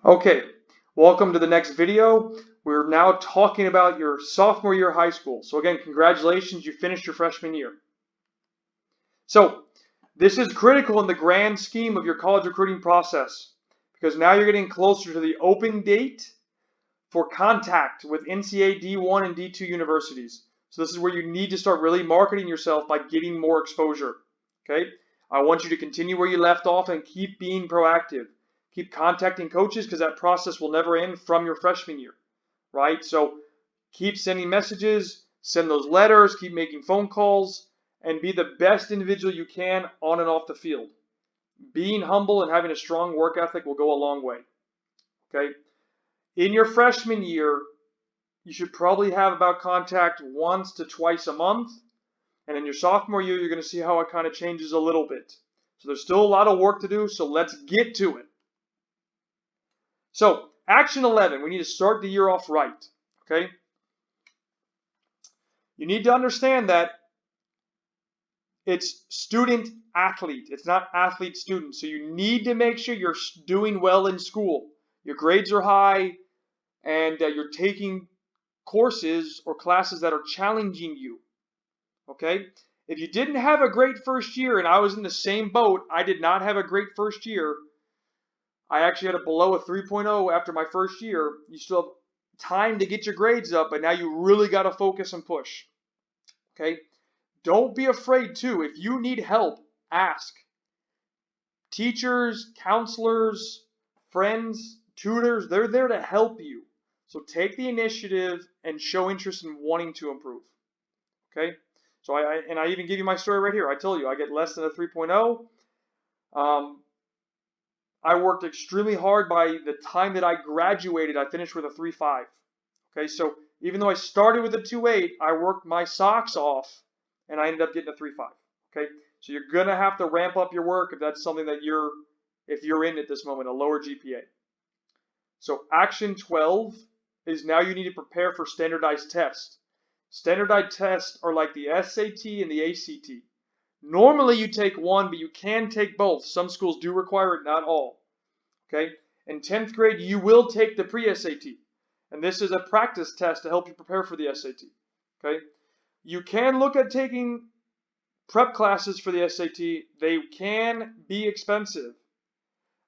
Okay, welcome to the next video. We're now talking about your sophomore year of high school. So again, congratulations, you finished your freshman year. So this is critical in the grand scheme of your college recruiting process because now you're getting closer to the open date for contact with NCAA D1 and D2 universities. So this is where you need to start really marketing yourself by getting more exposure. Okay, I want you to continue where you left off and keep being proactive. Keep contacting coaches because that process will never end from your freshman year, right? So keep sending messages, send those letters, keep making phone calls, and be the best individual you can on and off the field. Being humble and having a strong work ethic will go a long way. Okay? In your freshman year, you should probably have about contact once to twice a month. And in your sophomore year, you're going to see how it kind of changes a little bit. So there's still a lot of work to do, so let's get to it. So, action 11, we need to start the year off right, okay? You need to understand that it's student athlete, it's not athlete student. So you need to make sure you're doing well in school. Your grades are high and you're taking courses or classes that are challenging you, okay? If you didn't have a great first year, and I was in the same boat, I did not have a great first year. I actually had a below a 3.0 after my first year. You still have time to get your grades up, but now you really got to focus and push. Okay? Don't be afraid to. If you need help, ask. Teachers, counselors, friends, tutors, they're there to help you. So take the initiative and show interest in wanting to improve. Okay? So I even give you my story right here. I tell you, I get less than a 3.0. I worked extremely hard. By the time that I graduated, I finished with a 3.5. Okay, so even though I started with a 2.8, I worked my socks off and I ended up getting a 3.5. Okay, so you're gonna have to ramp up your work if that's something that if you're in at this moment, a lower GPA. So action 12 is now you need to prepare for standardized tests. Standardized tests are like the SAT and the ACT. Normally you take one, but you can take both. Some schools do require it, not all. Okay? In 10th grade, you will take the pre-SAT. And this is a practice test to help you prepare for the SAT. Okay? You can look at taking prep classes for the SAT. They can be expensive.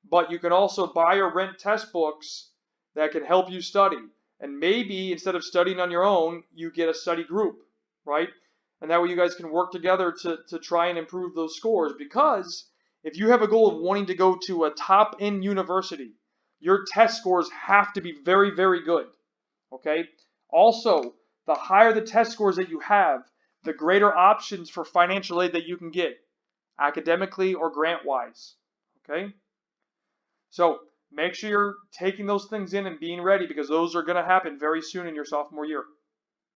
But you can also buy or rent test books that can help you study. And maybe instead of studying on your own, you get a study group, right? And that way you guys can work together to try and improve those scores. Because if you have a goal of wanting to go to a top-end university, your test scores have to be very, very good, okay? Also, the higher the test scores that you have, the greater options for financial aid that you can get, academically or grant-wise, okay? So make sure you're taking those things in and being ready because those are going to happen very soon in your sophomore year.